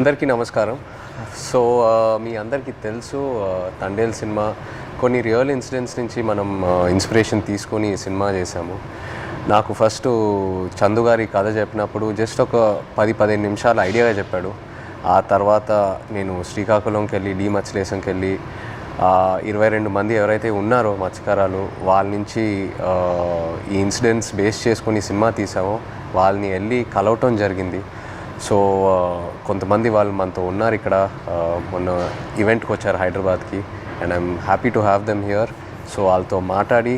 అందరికీ నమస్కారం. సో మీ అందరికీ తెలుసు తండేల్ సినిమా కొన్ని రియల్ ఇన్సిడెంట్స్ నుంచి మనం ఇన్స్పిరేషన్ తీసుకొని ఈ సినిమా చేశాము. నాకు ఫస్ట్ చందు గారి కథ చెప్పినప్పుడు జస్ట్ ఒక 10-15 నిమిషాలు ఐడియాగా చెప్పాడు. ఆ తర్వాత నేను శ్రీకాకుళంకి వెళ్ళి డి మత్స్యలేశంకి వెళ్ళి 22 మంది ఎవరైతే ఉన్నారో మత్స్యకారాలు వాళ్ళ నుంచి ఈ ఇన్సిడెంట్స్ బేస్ చేసుకొని సినిమా తీసామో వాళ్ళని వెళ్ళి కలవటం జరిగింది. సో కొంతమంది వాళ్ళు మనతో ఉన్నారు ఇక్కడ, మొన్న ఈవెంట్కి వచ్చారు హైదరాబాద్కి, and I'm happy to have them here. So వాళ్ళతో మాట్లాడి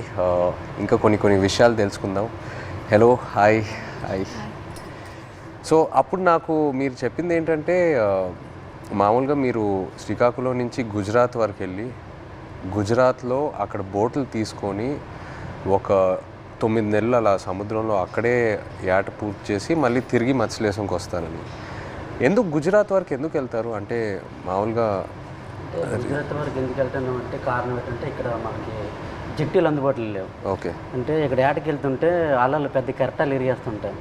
ఇంకా కొన్ని విషయాలు తెలుసుకుందాం. Hello, hi. సో అప్పుడు నాకు మీరు చెప్పింది ఏంటంటే మామూలుగా మీరు శ్రీకాకుళం నుంచి గుజరాత్ వరకు వెళ్ళి గుజరాత్లో అక్కడ బోట్లు తీసుకొని ఒక 9 నెలలు అలా సముద్రంలో అక్కడే ఏట పూర్తి చేసి మళ్ళీ తిరిగి మత్స్యలేశంకి వస్తారని. ఎందుకు గుజరాత్ వరకు ఎందుకు వెళ్తారు? అంటే మామూలుగా గుజరాత్ వరకు ఎందుకు వెళ్తున్నాం అంటే కారణం ఏంటంటే ఇక్కడ మనకి జిట్టీలు అందుబాటులో లేవు. ఓకే. అంటే ఇక్కడ ఏటకి వెళ్తుంటే అలలు పెద్ద కెరటాలు ఇరిగేస్తుంటాయి,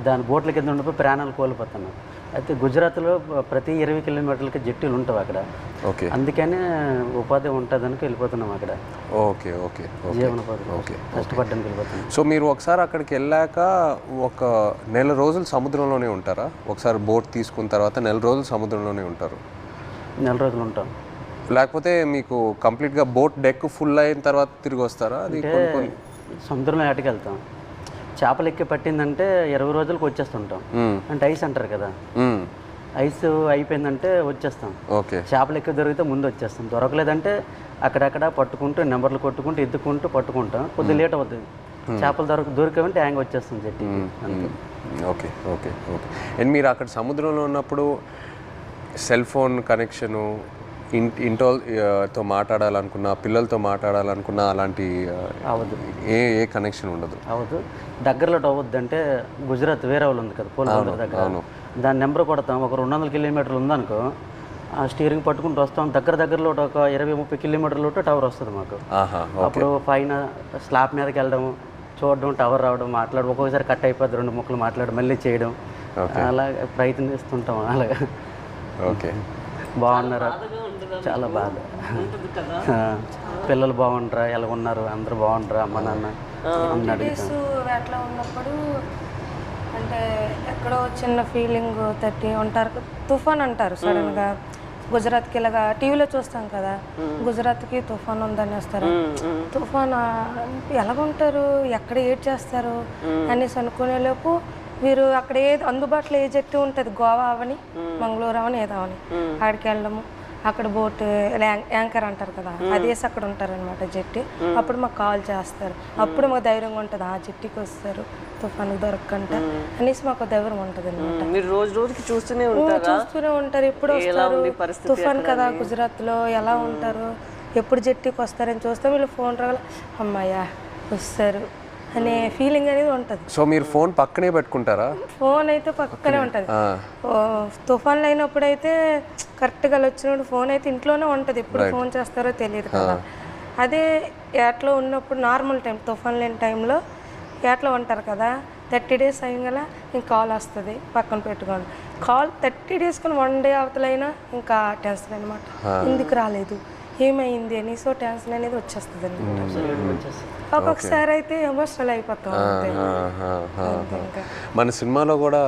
దాని బోట్లకి వెళ్తుంటే ప్రాణాలు కోల్పోతున్నాం. అయితే గుజరాత్లో ప్రతి 20 కిలోమీటర్లకి జట్టీలు ఉంటాయి అక్కడ. ఓకే. అందుకనే ఉపాధి ఉంటుందని వెళ్ళిపోతున్నాం అక్కడ. ఓకే ఓకే జీవనోపాధి ఓకే కష్టపడ్డానికి వెళ్ళిపోతున్నాం. సో మీరు ఒకసారి అక్కడికి వెళ్ళాక ఒక నెల రోజులు సముద్రంలోనే ఉంటారా? ఒకసారి బోట్ తీసుకున్న తర్వాత నెల రోజులు సముద్రంలోనే ఉంటారు? నెల రోజులు ఉంటాం. లేకపోతే మీకు కంప్లీట్గా బోట్ డెక్ ఫుల్ అయిన తర్వాత తిరిగి వస్తారా? అది సముద్రంలో ఏటకి వెళ్తాం, చేపలు ఎక్కి పట్టిందంటే 20 రోజులకు వచ్చేస్తుంటాం. అంటే ఐస్ అంటారు కదా, ఐస్ అయిపోయిందంటే వచ్చేస్తాం. ఓకే. చేపలు ఎక్కువ దొరికితే ముందు వచ్చేస్తాం, దొరకలేదంటే అక్కడక్కడ పట్టుకుంటూ నెంబర్లు కొట్టుకుంటూ ఎత్తుకుంటూ పట్టుకుంటాం. కొద్దిగా లేట్ అవుతుంది. చేపలు దొరికామంటే హ్యాంగ్ వచ్చేస్తాం జట్టి. Okay okay okay. అండ్ మీరు అక్కడ సముద్రంలో ఉన్నప్పుడు సెల్ ఫోన్ కనెక్షను, ఇంటితో మాట్లాడాలనుకున్నా, పిల్లలతో మాట్లాడాలనుకున్నా అలాంటి అవదు, ఏ కనెక్షన్ ఉండదు? అవదు. దగ్గరలో అవ్వద్దు. అంటే గుజరాత్ వేరే వాళ్ళు ఉంది కదా పోలబందర్ దగ్గర, దాని నెంబర్ కొడతాం. ఒక 200 కిలోమీటర్లు ఉందనుకో, ఆ స్టీరింగ్ పట్టుకుంటూ వస్తాం. దగ్గరలో ఒక 20-30 కిలోమీటర్లు టవర్ వస్తుంది మాకు. అప్పుడు పైన స్లాబ్ మీదకి వెళ్ళడం, చూడడం, టవర్ రావడం, మాట్లాడడం. ఒక్కొక్కసారి కట్ అయిపోద్ది, 2 ముక్కలు మాట్లాడడం, మళ్ళీ చేయడం, అలా ప్రయత్నిస్తుంటాం. అలాగా. ఓకే. బాగున్నారా? చాలా బాగా. పిల్లలు బాగుంటారా, ఎలా ఉన్నారు, అందరూ బాగుంటారా, అమ్మ నాన్న అట్లా ఉన్నప్పుడు అంటే ఎక్కడో చిన్న ఫీలింగ్ తట్టి ఉంటారు. తుఫాన్ అంటారు సడన్గా. గుజరాత్కి ఇలాగా టీవీలో చూస్తాం కదా, గుజరాత్కి తుఫాన్ ఉందని వస్తారు. తుఫాన్ ఎలాగుంటారు, ఎక్కడ ఏడ్ చేస్తారు అనేసి అనుకునేలోపు వీరు అక్కడ ఏది అందుబాటులో ఏ జట్టు ఉంటుంది, గోవా అవని మంగళూరు అవని ఏదో అవని, అక్కడికి వెళ్ళడము. అక్కడ బోట్ యాంకర్ అంటారు కదా, అదేసి అక్కడ ఉంటారనమాట జట్టి. అప్పుడు మాకు కాల్ చేస్తారు. అప్పుడు మాకు ధైర్యంగా ఉంటుంది, ఆ జట్టికి వస్తారు తుఫాను దొరకంట అనేసి మాకు ధైర్యం ఉంటుంది అనమాట. మీరు రోజుకి చూస్తూనే ఉంటారు. ఎప్పుడు వస్తారు తుఫాన్ కదా, గుజరాత్లో ఎలా ఉంటారు, ఎప్పుడు జట్టికి వస్తారని చూస్తాం. వీళ్ళు ఫోన్ రావాలి, అమ్మాయ్యా వస్తారు అనే ఫీలింగ్ అనేది ఉంటుంది. సో మీరు ఫోన్ పక్కనే పెట్టుకుంటారా? ఫోన్ అయితే పక్కనే ఉంటుంది. తుఫాన్లు అయినప్పుడు అయితే కరెక్ట్గా వచ్చినప్పుడు ఫోన్ అయితే ఇంట్లోనే ఉంటుంది. ఎప్పుడు ఫోన్ చేస్తారో తెలియదు కదా. అదే ఏట్లో ఉన్నప్పుడు నార్మల్ టైం, తుఫాన్ లేని టైంలో ఏట్లో ఉంటారు కదా, 30 డేస్ అయ్యగల ఇంక కాల్ వస్తుంది, పక్కన పెట్టుకోండి. కాల్ 30 డేస్ కానీ 1 డే అవతలైనా ఇంకా టెన్షన్ అనమాట, ఎందుకు రాలేదు, ఏమైంది అని. సో టెన్షన్ అనేది వచ్చేస్తుంది అనమాట. ఒక్కొక్కసారి అయితే ఎమోషనల్ అయిపోతాం. మన సినిమాలో కూడా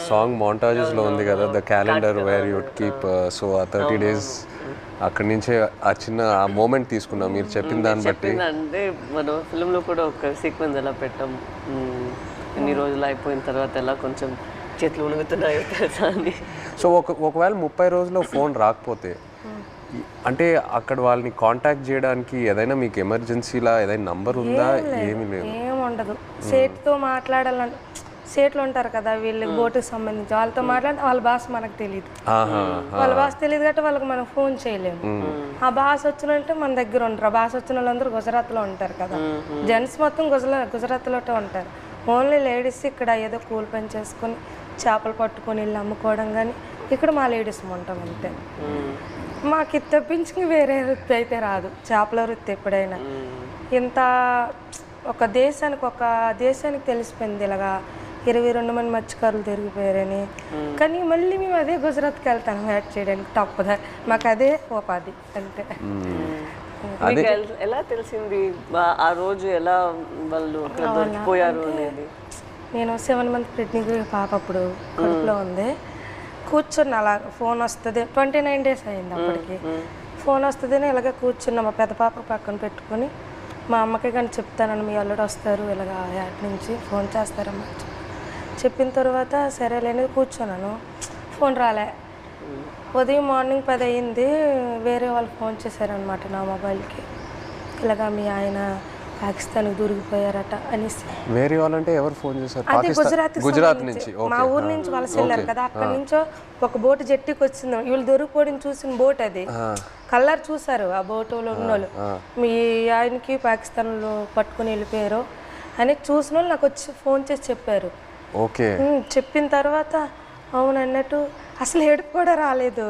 సాంగ్ మోంటాజెస్లో ఉంది కదా, the calendar where you'd keep. So ఆ 30 డేస్ అక్కడి నుంచే ఆ చిన్న ఆ మూమెంట్ తీసుకున్నాం మీరు చెప్పిన దాన్ని బట్టి. అంటే మన ఫిల్మ్లో కూడా ఒక సీక్వెన్స్ ఎలా పెట్టాం, ఎన్ని రోజులు అయిపోయిన తర్వాత ఎలా కొంచెం చేతులు ఉణుగుతున్నాయో తెలుసా అని. సో ఒకవేళ 30 రోజుల్లో ఫోన్ రాకపోతే అంటే అక్కడ వాళ్ళని కాంటాక్ట్ చేయడానికి ఏదైనా మీకు ఎమర్జెన్సీలా ఏదైనా నంబర్ ఉందా? ఏమీ లేదు, ఏముండదు. సేట్తో మాట్లాడాలంటే సేట్లు ఉంటారు కదా వీళ్ళు బోటుకి సంబంధించి, వాళ్ళతో మాట్లాడితే వాళ్ళ భాష మనకు తెలియదు. వాళ్ళ భాష తెలియదు కాబట్టి వాళ్ళకి మనం ఫోన్ చేయలేము. ఆ భాష వచ్చినంటే మన దగ్గర ఉంటారు. ఆ భాష వచ్చిన వాళ్ళందరూ గుజరాత్లో ఉంటారు కదా, జెంట్స్ మొత్తం గుజరాత్లో ఉంటారు. ఓన్లీ లేడీస్ ఇక్కడ ఏదో కూలి పని చేసుకొని చేపలు పట్టుకొని వెళ్ళి అమ్ముకోవడం, కానీ ఇక్కడ మా లేడీస్ ఉంటాం అంతే. మాకు ఇది తప్పించి వేరే వృత్తి అయితే రాదు, చేపల వృత్తి. ఎప్పుడైనా ఇంత ఒక దేశానికి తెలిసిపోయింది ఇలాగా 22 మంది మత్స్యకారులు దొరికిపోయారని. కానీ మళ్ళీ మేము అదే గుజరాత్కి వెళ్తాం యాడ్ చేయడానికి తప్పదా, మాకు అదే ఉపాధి అంతే. మీకు ఎలా తెలిసింది ఆ రోజు ఎలా వాళ్ళు అక్కడ దొరికిపోయారు అనేది? నేను 7 మంత్ ప్రెగ్నెంట్ పాప అప్పుడు కడుపులో ఉంది. కూర్చున్న అలా ఫోన్ వస్తుంది, 29 days అయింది అప్పటికి. ఫోన్ వస్తుందని ఇలాగ కూర్చున్నా, మా పెద్ద పాప పక్కన పెట్టుకొని. మా అమ్మకి కానీ చెప్తానని మీ అల్లుడు వస్తారు ఇలాగ యాడ్ నుంచి ఫోన్ చేస్తారమ్మా చెప్పిన తర్వాత సరేలేని కూర్చున్నాను. ఫోన్ రాలే. ఉదయం మార్నింగ్ 10 అయింది, వేరే వాళ్ళు ఫోన్ చేశారనమాట నా మొబైల్కి, ఇలాగా మీ ఆయన పాకిస్తాన్కి దొరికిపోయారట అనేసి. వేరే వాళ్ళంటే ఎవరు ఫోన్ చేశారు? అదే గుజరాత్ నుంచి. మా ఊరు నుంచి వలస వెళ్ళారు కదా, అక్కడి నుంచో ఒక బోటు జట్టికి వచ్చింది. వీళ్ళు దొరికిపోవడం చూసిన బోట్ అది, కలర్ చూసారు ఆ బోటులో ఉన్నోళ్ళు, మీ ఆయనకి పాకిస్తాన్లో పట్టుకుని వెళ్ళిపోయారు అని చూసిన వాళ్ళు నాకు వచ్చి ఫోన్ చేసి చెప్పారు. ఓకే. చెప్పిన తర్వాత అవును అన్నట్టు అసలు ఏడుపు కూడా రాలేదు,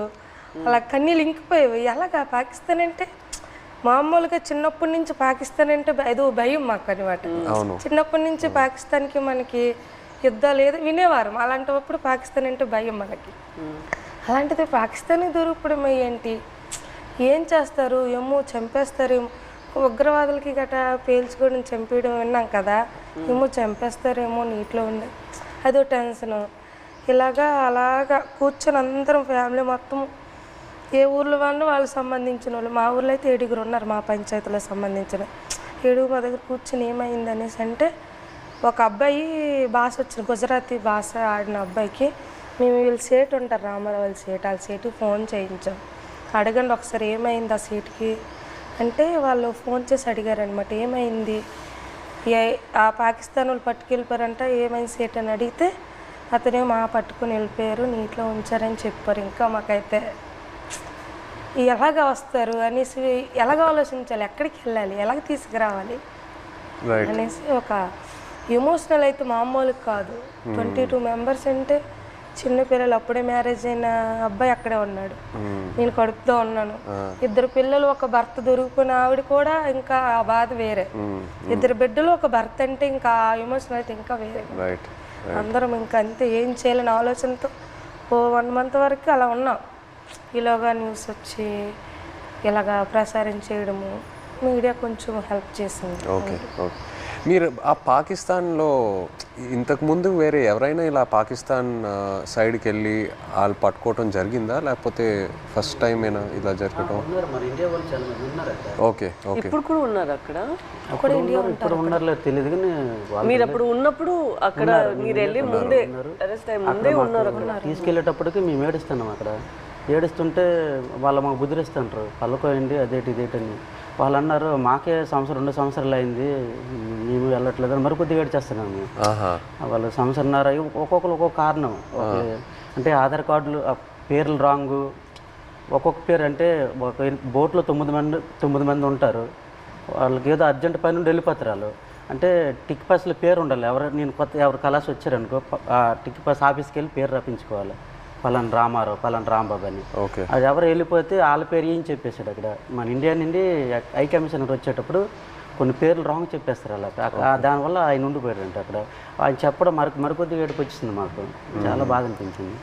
అలా కన్నీళ్ళు ఇంకిపోయేవి. ఎలాగా పాకిస్తాన్ అంటే మామూలుగా చిన్నప్పటి నుంచి పాకిస్తాన్ అంటే ఏదో భయం మాకు అనమాట. చిన్నప్పటి నుంచి పాకిస్తాన్కి మనకి యుద్ధాలు ఏదో వినేవారు, అలాంటప్పుడు పాకిస్తాన్ అంటే భయం మనకి. అలాంటిది పాకిస్తాన్కి దొరికిపోవడం ఏంటి, ఏం చేస్తారు ఏమో, చంపేస్తారేమో, ఉగ్రవాదులకి గట్రా పేల్చుకోవడం చంపేయడం విన్నాం కదా, ఏమో చంపేస్తారేమో నీటిలో ఉండే అదో టెన్షను. అలాగా కూర్చొని అందరం ఫ్యామిలీ మొత్తం ఏ ఊర్లో వాళ్ళు సంబంధించిన వాళ్ళు, మా ఊర్లో అయితే 7 ఉన్నారు మా పంచాయతీలో సంబంధించిన 7 మా దగ్గర కూర్చొని ఏమైంది అనేసి అంటే, ఒక అబ్బాయి భాష వచ్చిన గుజరాతీ భాష ఆడిన అబ్బాయికి మేము వీళ్ళు సేటు ఉంటారు రామారావు వాళ్ళ సేటు, వాళ్ళ సేటుకి ఫోన్ చేయించాం. అడగండి ఒకసారి ఏమైంది ఆ సీటుకి అంటే, వాళ్ళు ఫోన్ చేసి అడిగారనమాట ఏమైంది, ఆ పాకిస్తాన్ వాళ్ళు పట్టుకెళ్ళిపోయారంట, ఏమైంది సేట్ అని అడిగితే అతనే పట్టుకుని వెళ్ళిపోయారు, నీటిలో ఉంచారని చెప్పారు. ఇంకా మాకైతే ఎలాగ వస్తారు అనేసి, ఎలాగ ఆలోచించాలి, ఎక్కడికి వెళ్ళాలి, ఎలాగ తీసుకురావాలి అనేసి ఒక ఎమోషనల్ అయితే మామూలు కాదు. 22 మెంబర్స్ అంటే చిన్నపిల్లలు, అప్పుడే మ్యారేజ్ అయిన అబ్బాయి అక్కడే ఉన్నాడు, నేను కడుపుతో ఉన్నాను, 2 పిల్లలు, ఒక భర్త దొరికిపోయిన ఆవిడ కూడా ఇంకా ఆ బాధ వేరే, 2 బిడ్డలు ఒక భర్త అంటే ఇంకా ఆ ఎమోషన్ అయితే ఇంకా వేరే. అందరం ఇంకా అంతే, ఏం చేయాలని ఆలోచనతో 1 month వరకు అలా ఉన్నాం. ఇలాగా న్యూస్ వచ్చి ఇలాగా ప్రసారం చేయడము మీడియా కొంచెం హెల్ప్ చేసింది. Okay okay. మీరు ఆ పాకిస్తాన్లో ఇంతకుముందు వేరే ఎవరైనా ఇలా పాకిస్తాన్ సైడ్కి వెళ్ళి వాళ్ళు పట్టుకోవటం జరిగిందా, లేకపోతే ఫస్ట్ టైం ఏనా ఇలా జరగటం? Okay okay. ఇప్పుడు కూడా ఉన్నారు అక్కడ? ఇప్పుడు ఉన్నారో తెలియదు కానీ మీరు అప్పుడు ఉన్నప్పుడు అక్కడ మీరు వెళ్ళి ముందే అరెస్ట్ అయ్యి ముందే ఉన్నారు అక్కడ. తీసుకెళ్ళేటప్పటికి మేము ఏడుస్తున్నాం అక్కడ. ఏడుస్తుంటే వాళ్ళు మాకు బుద్ధిరిస్తుంటారు, పళ్ళకోయండి అదేటి ఇదేటని. వాళ్ళు అన్నారు మాకే 2 సంవత్సరాలు అయింది మేము వెళ్ళట్లేదు అని మరికొద్దిగా ఏడ్చేస్తున్నాము. వాళ్ళు 1.5 సంవత్సరాలు ఒక్కొక్కరు ఒక్కొక్క కారణం. అంటే ఆధార్ కార్డులు పేర్లు రాంగు, ఒక్కొక్క పేరు అంటే ఒక బోట్లో 9 మంది ఉంటారు, వాళ్ళకి ఏదో అర్జెంట్ పని నుండి వెళ్ళిపోతారు వాళ్ళు. అంటే టిక్ పాస్లో పేరు ఉండాలి, ఎవరు కలాసి వచ్చారనుకో ఆ టిక్ పాస్ ఆఫీస్కి వెళ్ళి పేరు రప్పించుకోవాలి, పలానా రామారావు పలానా రాంబాబు అని. అది ఎవరు వెళ్ళిపోతే వాళ్ళ పేరు ఏం చెప్పేశాడు అక్కడ. మన ఇండియా నుండి హై కమిషనర్ వచ్చేటప్పుడు కొన్ని పేర్లు రాంగ్ చెప్పేస్తారు అలా, దానివల్ల ఆయన ఉండిపోయాడంటే అక్కడ. ఆయన చెప్పడం మరికొద్దిగా ఏడుపు వచ్చింది మాకు, చాలా బాధ అనిపించింది.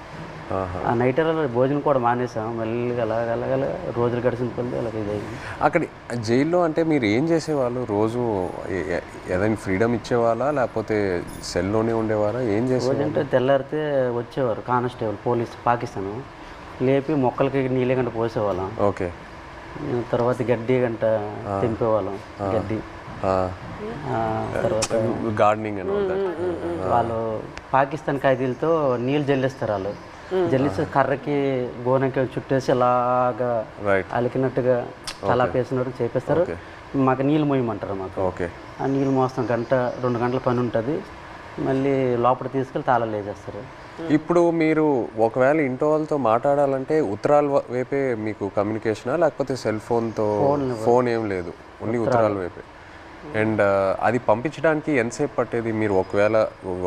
ఆ నైట్ భోజనం కూడా మానేసాం, మళ్ళీ అలాగ రోజులు గడిచిన కొద్ది అలాగే ఇదైంది. అక్కడ జైల్లో అంటే మీరు ఏం చేసేవాళ్ళు రోజు? ఏదైనా ఫ్రీడమ్ ఇచ్చేవాళ్ళా లేకపోతే సెల్లోనే ఉండేవారా? ఏం చేసేవాళ్ళు? అంటే తెల్లారితే వచ్చేవారు కానిస్టేబుల్ పోలీస్ పాకిస్తాన్, లేపి మొక్కలకి నీళ్ళ గంట పోసేవాళ్ళం. ఓకే. తర్వాత గడ్డి గంట తెంపేవాళ్ళం, గడ్డి. తర్వాత గార్డెనింగ్ అని వాళ్ళు పాకిస్తాన్ ఖైదీలతో నీళ్ళు జల్లిస్తారు, వాళ్ళు జల్లిస్తే కర్రకి గోనకి చుట్టేసి అలాగా అలికినట్టుగా తలా పేసినట్టు చేపిస్తారు. మాకు నీళ్ళు మోయమంటారు మాకు. ఓకే. ఆ నీళ్ళు మోస్తాం 1-2 గంటల పని ఉంటుంది, మళ్ళీ లోపల తీసుకెళ్ళి తాళాలు వేసేస్తారు. ఇప్పుడు మీరు ఒకవేళ ఇంట్లో వాళ్ళతో మాట్లాడాలంటే ఉత్తరాల వైపే మీకు కమ్యూనికేషనా, లేకపోతే సెల్ ఫోన్తో? ఫోన్ ఏం లేదు, ఓన్లీ ఉత్తరాల వైపే. అండ్ అది పంపించడానికి ఎంతసేపు పట్టేది? మీరు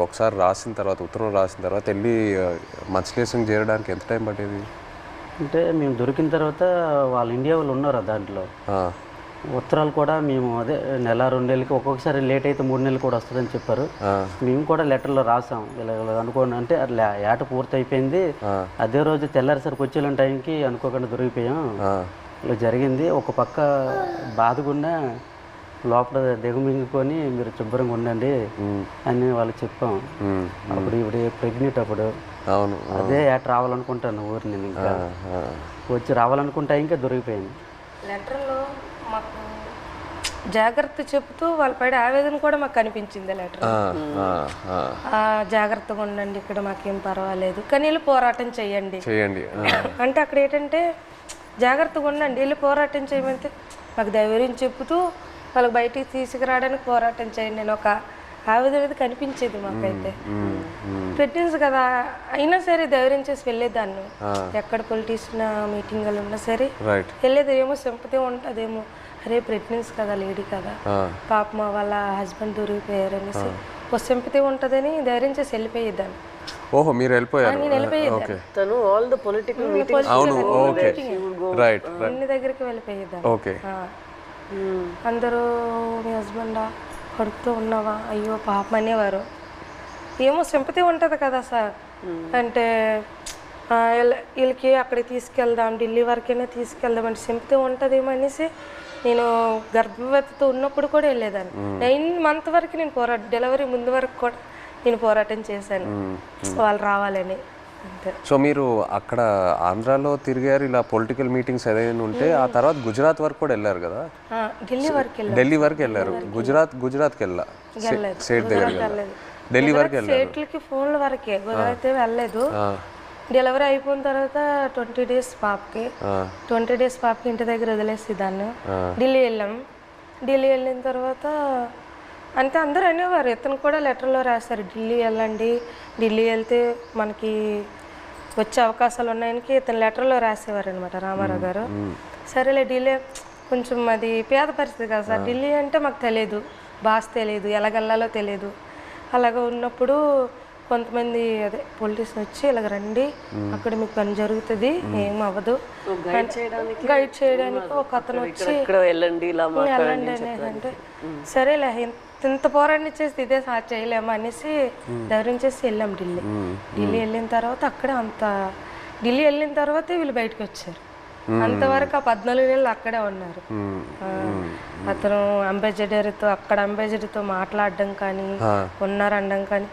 ఒకసారి రాసిన తర్వాత, ఉత్తరం రాసిన తర్వాత వెళ్ళి మత్స్యలేశం చేరడానికి ఎంత టైం పట్టేది? అంటే మేము దొరికిన తర్వాత వాళ్ళు ఇండియా వాళ్ళు ఉన్నారు దాంట్లో, ఉత్తరాలు కూడా మేము అదే నెల 2 నెలలకి ఒక్కొక్కసారి లేట్ అయితే 3 నెలలు కూడా వస్తుందని చెప్పారు. మేము కూడా లెటర్లో రాసాం ఇలా అనుకోండి అంటే ఏట పూర్తి అయిపోయింది, అదే రోజు తెల్లారిసరికి వచ్చే టైంకి అనుకోకుండా దొరికిపోయాం, ఇలా జరిగింది. ఒక పక్క బాధగుండా లోపల దిగమింగుకొని మీరు శుభ్రంగా ఉండండి అని వాళ్ళకి చెప్పాం. అప్పుడు ఇప్పుడు ప్రెగ్నెంట్ అప్పుడు అవును అదే ఏట రావాలనుకుంటాను ఊరు నేను ఇంకా వచ్చి రావాలనుకుంటా ఇంకా దొరికిపోయింది. లెటర్లో మాకు జాగ్రత్త చెప్తూ వాళ్ళ పైన ఆవేదన కూడా మాకు కనిపించింది లెటర్. జాగ్రత్తగా ఉండండి, ఇక్కడ మాకేం పర్వాలేదు కానీ వెళ్ళి పోరాటం చేయండి అంటే అక్కడ ఏంటంటే జాగ్రత్తగా ఉండండి, వెళ్ళి పోరాటం చేయమంటే మాకు ధైర్యం చెప్తూ వాళ్ళకి బయటికి తీసుకురావడానికి పోరాటం చేయండి నేను ఒక ఆవేదన అనేది కనిపించేది మాకైతే. ప్రెగ్నెన్సీ కదా అయినా సరే ధైర్యం చేసి వెళ్ళేదాన్ని, ఎక్కడ పొలిటీషియన్ మీటింగ్లు ఉన్నా సరే వెళ్ళేది. ఏమో సింపతి ఉంటుందేమో, అరే ప్రెగ్నెన్సీ కదా లేడీ కదా పాప వాళ్ళ హస్బెండ్ దొరికిపోయారు అనేసి ఒక సింపతి ఉంటుందని ధైర్యం చేసి వెళ్ళిపోయేదాన్ని. ఓహో మీరు వెళ్ళిపోయారు. నేను వెళ్ళిపోయేదాన్ని, తను ఆల్ ద పొలిటికల్ అన్ని దగ్గరికి వెళ్ళిపోయేదాన్ని. అందరూ మీ హస్బెండా కడుపుతూ ఉన్నావా అయ్యో పాపం అనేవారు. ఏమో సింపతి ఉంటుంది కదా సార్, అంటే వీళ్ళకి అక్కడికి తీసుకెళ్దాం ఢిల్లీ వరకైనా తీసుకెళ్దాం అంటే సింపతి ఉంటుందేమో అనేసి నేను గర్భవతితో ఉన్నప్పుడు కూడా వెళ్ళేదాన్ని. 9 months వరకు నేను డెలివరీ ముందు వరకు కూడా నేను పోరాటం చేశాను వాళ్ళు రావాలని అంతే. సో మీరు అక్కడ ఆంధ్రాలో తిరిగారు ఇలా పొలిటికల్ మీటింగ్స్ ఏదైనా ఉంటే, ఆ తర్వాత గుజరాత్ వరకు కూడా వెళ్ళారు కదా? ఢిల్లీ వరకు వెళ్ళారు. గుజరాత్కి వెళ్ళా స్టేట్ దగ్గర ఢిల్లీ వరకు వెళ్ళారు. స్టేట్లకి ఫోన్ల వరకే, గుజరాత్ వెళ్ళలేదు. డెలివరీ అయిపోయిన తర్వాత 20 days పాపకి 20 days పాపకి ఇంటి దగ్గర వదిలేసి దాన్ని ఢిల్లీ వెళ్ళాం. ఢిల్లీ వెళ్ళిన తర్వాత అంటే అందరూ అనేవారు, ఇతను కూడా లెటర్లో రాశారు ఢిల్లీ వెళ్ళండి, ఢిల్లీ వెళ్తే మనకి వచ్చే అవకాశాలు ఉన్నాయని ఇతను లెటర్లో రాసేవారు అనమాట రామారావు గారు. సరేలే ఢిల్లీ కొంచెం అది పేద పరిస్థితి కదా సార్, ఢిల్లీ అంటే మాకు తెలియదు, భాష తెలియదు, ఎలాగెళ్ళాలో తెలియదు. అలాగ ఉన్నప్పుడు కొంతమంది అదే పొలిటీషియన్ వచ్చి ఇలాగ రండి అక్కడ మీకు పని జరుగుతుంది ఏం అవ్వదు గైడ్ చేయడానికి ఒక అతను వచ్చి వెళ్ళండి అంటే సరేలే ఇంత పోరాటం చేసి ఇదే చేయలేమా అనేసి ధైర్యం చేసి వెళ్ళాం ఢిల్లీ. వెళ్ళిన తర్వాత అక్కడే ఢిల్లీ వెళ్ళిన తర్వాతే వీళ్ళు బయటకు వచ్చారు. అంతవరకు ఆ 14 నెలలు అక్కడే ఉన్నారు. అతను అంబాసిడర్తో మాట్లాడడం కానీ ఉన్నారనడం కానీ.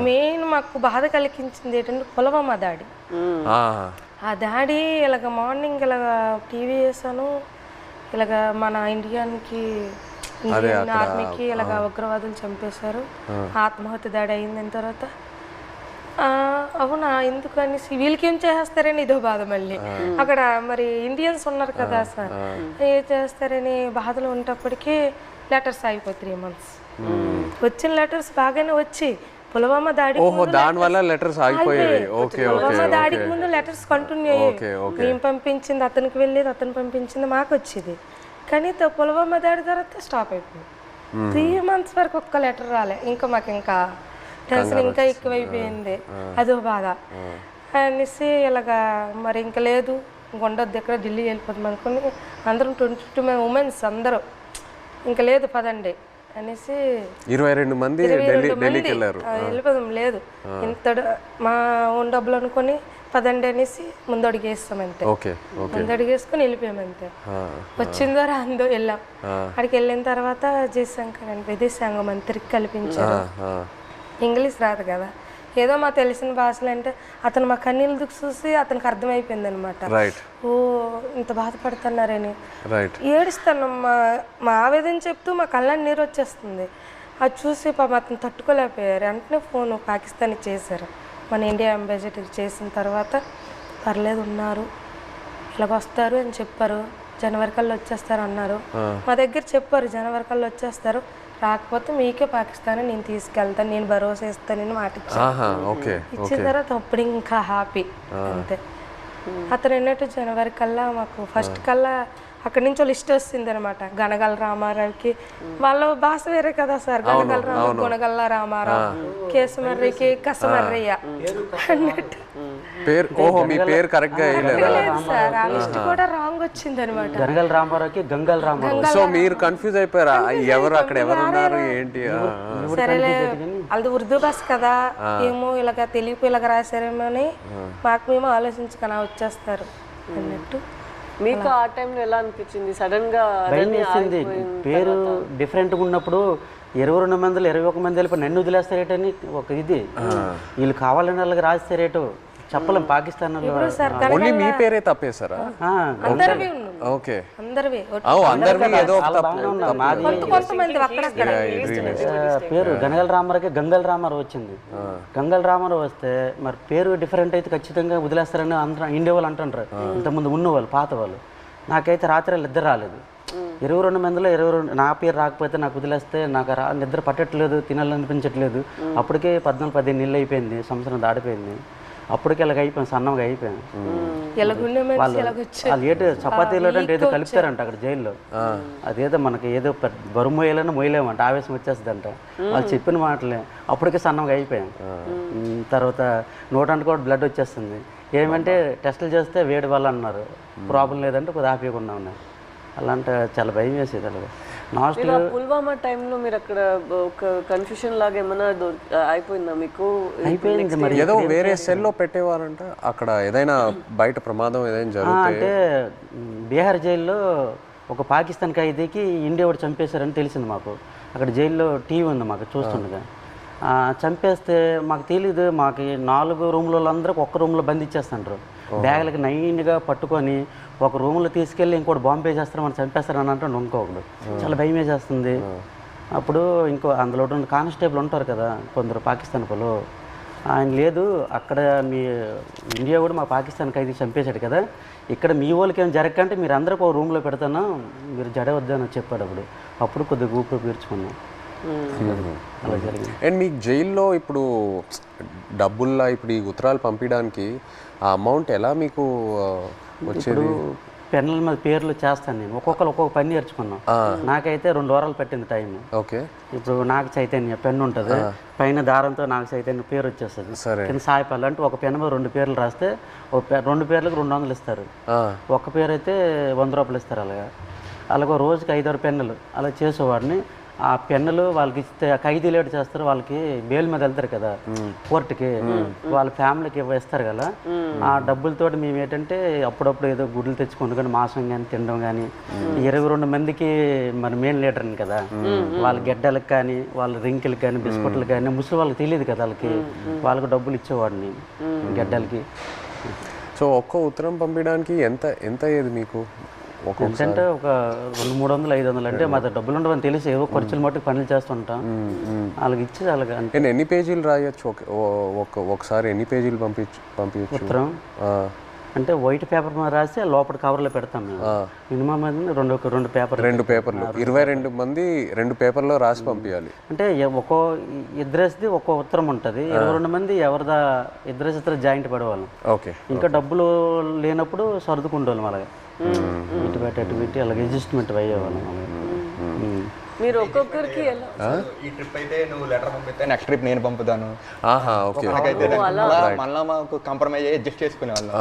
మెయిన్ మాకు బాధ కలిగించింది ఏంటంటే పుల్వామా దాడి. ఆ దాడి ఇలాగ మార్నింగ్ ఇలాగ టీవీ వేసాను, ఇలాగ మన ఇండియన్ ఆర్మీకి ఇలాగ ఉగ్రవాదులు చంపేశారు, ఆత్మహత్య దాడి అయిందని తర్వాత అవునా ఎందుకు అనేసి వీళ్ళకి ఏం చేస్తారని ఇదో బాధ. మళ్ళీ అక్కడ మరి ఇండియన్స్ ఉన్నారు కదా సార్, ఏం చేస్తారని బాధలు ఉన్నప్పటికీ లెటర్స్ అయిపోయి 3 months వచ్చిన లెటర్స్ బాగానే వచ్చి పుల్వామా దాడికి ముందు లెటర్స్ కంటిన్యూ అయ్యాయి. మేము పంపించింది అతనికి వెళ్ళేది, అతను పంపించింది మాకు వచ్చేది. కానీ పుల్వామా దాడి తర్వాత స్టాప్ అయిపోయింది. 3 months వరకు ఒక్క లెటర్ రాలే. ఇంకా మాకు ఇంకా టెన్షన్ ఇంకా ఎక్కువైపోయింది, అదో బాధ అనేసి ఇలాగా మరి ఇంకా లేదు ఉండొద్దు ఎక్కడ ఢిల్లీ వెళ్ళిపోతాం అనుకుని అందరం 22 ఉమెన్స్ అందరూ ఇంకా లేదు పదండి అనేసి 22 మంది వెళ్ళిపోదాం లేదు ఇంత మా ఓన్ డబ్బులు అనుకుని పదండి అనేసి ముందడుగేస్తాం అంతే. ముందడుగేసుకుని వెళ్ళిపోయామంతే. వచ్చిన ద్వారా అందో వెళ్ళాం. అక్కడికి వెళ్ళిన తర్వాత జయశంకర్ అని విదేశాంగ మంత్రికి కల్పించారు. ఇంగ్లీష్ రాదు కదా, ఏదో మా తెలిసిన భాషలు అంటే అతను మా కన్నీళ్ళు చూసి అతనికి అర్థమైపోయింది అనమాట. ఓ ఇంత బాధపడుతున్నారని ఏడుస్తాను. మా ఆవేదన చెప్తూ మా కళ్ళని నీరు వచ్చేస్తుంది. అది చూసి పాపం అతను తట్టుకోలేకపోయారు. వెంటనే ఫోన్ పాకిస్తాన్ చేశారు. మన ఇండియా అంబాసిడర్ చేసిన తర్వాత పర్లేదు ఉన్నారు ఇలాగ వస్తారు అని చెప్పారు. జనవరి కల్లా వచ్చేస్తారు అన్నారు. మా దగ్గర చెప్పారు జనవరి కల్లా వచ్చేస్తారు, రాకపోతే మీకే పాకిస్తాన్ నేను తీసుకెళ్తాను, నేను భరోసా ఇస్తానని మాట ఇచ్చిన తర్వాత అప్పుడు ఇంకా హ్యాపీ అంతే. అతను అన్నట్టు జనవరి కల్లా మాకు ఫస్ట్ కల్లా అక్కడి నుంచి లిస్ట్ వస్తుంది అనమాట. గనగల రామారావుకి వాళ్ళ భాష వేరే కదా సార్, గనగల రామారావు గుణగల్ల రామారావు, కేసమర్రికి కసమర్రయ్య అన్నట్టు పేరు ఓహో మీ పేరు కరెక్ట్గా వేయలేదా? లేదు సార్ ఆ లిస్ట్ కూడా రాంగ్ వచ్చింది అనమాట. గనగల రామారావుకి గంగల్ రామారావు. సో మీరు కన్ఫ్యూజ్ అయిపోయారా ఎవరు అక్కడ ఎవరు ఉన్నారు ఏంటి? సరేలే అది ఉర్దూ బస్ కదా ఏమో ఇలాగ తెలియపు ఇలాగ రాశారేమో అని మాకు మేము ఆలోచించుకొని వచ్చేస్తారు అన్నట్టు. మీకు ఆ టైంలో ఎలా అనిపించింది? సడన్ గా భయం వేసింది. పేరు డిఫరెంట్గా ఉన్నప్పుడు 22 మందిలో 21 మంది వెళ్ళిపోయి నన్ను వదిలేస్తారేటని ఒక ఇది. వీళ్ళు కావాలని వాళ్ళకి రాస్తారేటో చెప్పలేం. పాకిస్తాన్ ఓన్లీ మీ పేరే తప్పేశారా? అందరివి ఓకే అందరివి అందరివి ఏదో కొంతమంది అక్కడక్కడ పేరు గనగల రామారావుకి గంగల్ రామారావు వచ్చింది. గంగల్ రామారావు వస్తే మరి పేరు డిఫరెంట్ అయితే ఖచ్చితంగా వదిలేస్తారని ఇండియా వాళ్ళు అంటుంటారు. ఇంతకుముందు ఉన్నవాళ్ళు పాత వాళ్ళు. నాకైతే రాత్రి ఇద్దరు రాలేదు. 22 మందిలో 22 నా పేరు రాకపోతే నాకు వదిలేస్తే నాకు నిద్ర పట్టట్లేదు, తినాలనిపించట్లేదు. అప్పటికే 14-15 నెలలు అయిపోయింది, సంవత్సరం దాటిపోయింది. అప్పటికి ఇలాగ అయిపోయింది, సన్నంగా అయిపోయాను. వాళ్ళు ఏదో చపాతీలో అంటే ఏదో కలుపుతారంట అక్కడ జైల్లో. అదేదో మనకి ఏదో బరువు మోయాలని మోయలేమంట, ఆవేశం వచ్చేస్తుందంట. వాళ్ళు చెప్పిన మాటలే అప్పటికే సన్నంగా అయిపోయాను. తర్వాత నోటానికి కూడా బ్లడ్ వచ్చేస్తుంది. ఏమంటే టెస్టులు చేస్తే వేడి వల్ల అన్నారు, ప్రాబ్లం లేదంటే కొద్దిగా ఆపేయకుండా ఉన్నాయి. అలాంటి చాలా భయం వేసేది. అలాగే పుల్వామా టైంలో మీరు అక్కడ ఒక కన్ఫ్యూషన్ లాగా ఏమైనా అయిపోయిందా మీకు? అయిపోయింది. మరి ఏదో వేరే సెల్లో పెట్టేవారంట అక్కడ, ఏదైనా బయట ప్రమాదం ఏదైనా జరిగితే. అంటే బీహార్ జైల్లో ఒక పాకిస్తాన్ ఖైదీకి ఇండియా వాడు చంపేశారని తెలిసింది మాకు. అక్కడ జైల్లో టీవీ ఉంది మాకు చూస్తుండగా. చంపేస్తే మాకు తెలీదు. మాకు 4 రూమ్లలో అందరికి ఒక్క రూమ్లో బంధించేస్తుంటారు. బ్యాగులకి నైన్గా పట్టుకొని ఒక రూమ్లో తీసుకెళ్ళి ఇంకోటి బాంబు వేసేస్తారు, మనం చంపేస్తారని అంటే ఇంకొకడు. చాలా భయం వేసేస్తుంది. అప్పుడు ఇంకో అందులో కానిస్టేబుల్ ఉంటారు కదా కొందరు పాకిస్తాన్ వాళ్ళు, ఆయన లేదు అక్కడ మీ ఇండియా కూడా మా పాకిస్తాన్ ఖైదీ చంపేశాడు కదా, ఇక్కడ మీ వాళ్ళకి ఏం జరగకంటే మీరు అందరికి ఒక రూమ్లో పెడతాను, మీరు జడవద్దని చెప్పాడు. అప్పుడు కొద్దిగా ఊపిరి పీల్చుకున్నాం. అలా జరిగింది. అండ్ మీకు జైల్లో ఇప్పుడు డబ్బుల్లా ఇప్పుడు ఈ ఉత్తరాలు పంపించడానికి ఆ అమౌంట్ ఎలా మీకు వచ్చేది? పెన్నుల మీద పేర్లు చేస్తాను నేను. ఒక్కొక్కరు ఒక్కొక్క పని నేర్చుకున్నాం. నాకైతే 2 వారాలు పట్టింది టైం. ఓకే. ఇప్పుడు నాకు చైతన్య పెన్ను ఉంటుంది, పైన దారంతో నాకు చైతన్య పేరు వచ్చేస్తుంది. కింద సాయిపల్లి అంటే ఒక పెన్ను మీద 2 పేర్లు రాస్తే 2 పేర్లకు 200 ఇస్తారు. ఒక పేరు అయితే 100 రూపాయలు ఇస్తారు. అలాగే రోజుకి 5-6 పెన్నులు అలా చేసేవాడిని. ఆ పెన్నులు వాళ్ళకి ఇస్తే ఖైదీలు ఏడు చేస్తారు, వాళ్ళకి బెయిల్ మీద వెళ్తారు కదా కోర్టుకి, వాళ్ళ ఫ్యామిలీకి ఇస్తారు కదా. ఆ డబ్బులతోటి మేము ఏంటంటే అప్పుడప్పుడు ఏదో గుడ్లు తెచ్చుకొని కానీ మాంసం కానీ తినడం కానీ. 22 మందికి మరి మెయిన్ లీడర్ని కదా, వాళ్ళ గెడ్డలకు కానీ వాళ్ళ రింకిలకు కానీ బిస్కెట్లకు కానీ ముసలి వాళ్ళకి తెలియదు కదా, వాళ్ళకి డబ్బులు ఇచ్చేవాడిని గెడ్డలకి. సో ఒక్క ఉత్తరం పంపించడానికి ఎంత అయ్యేది మీకు? ఎంతంటే ఒక 200-300-500 అంటే మా డబ్బులు ఉండవని తెలిసి ఏవో ఖర్చులు మట్టుకు పనులు చేస్తుంటాం. వాళ్ళకి ఇచ్చి అలాగే. అంటే ఎన్ని పేజీలు రాయొచ్చు ఒకసారి? ఎన్ని పేజీలు పంపించచ్చు ఉత్తరం? అంటే వైట్ పేపర్ మీద రాసి లోపల కవర్లో పెడతాం మేము. మినిమం రెండు పేపర్లు 22 మంది 2 పేపర్లో రాసి పంపించాలి. అంటే ఇద్దరేసి ఒక్కో ఉత్తరం ఉంటుంది. 22 మంది ఎవరిదా ఇద్దరు జాయింట్ పడేవాళ్ళం. ఓకే. ఇంకా డబ్బులు లేనప్పుడు సర్దుకుంటాం. అలాగే ఇటు పెట్టి అలాగే అడ్జస్ట్మెంట్ అయ్యేవాళ్ళం. మీరు ఒక్కొక్కరికి ఈ ట్రిప్ అయితే నువ్వు లెటర్ పంపిస్తే నెక్స్ట్ ట్రిప్ నేను పంపుతాను. మళ్ళీ మాకు కాంప్రమైజ్ అయ్యి అడ్జస్ట్ చేసుకునే వాళ్ళం.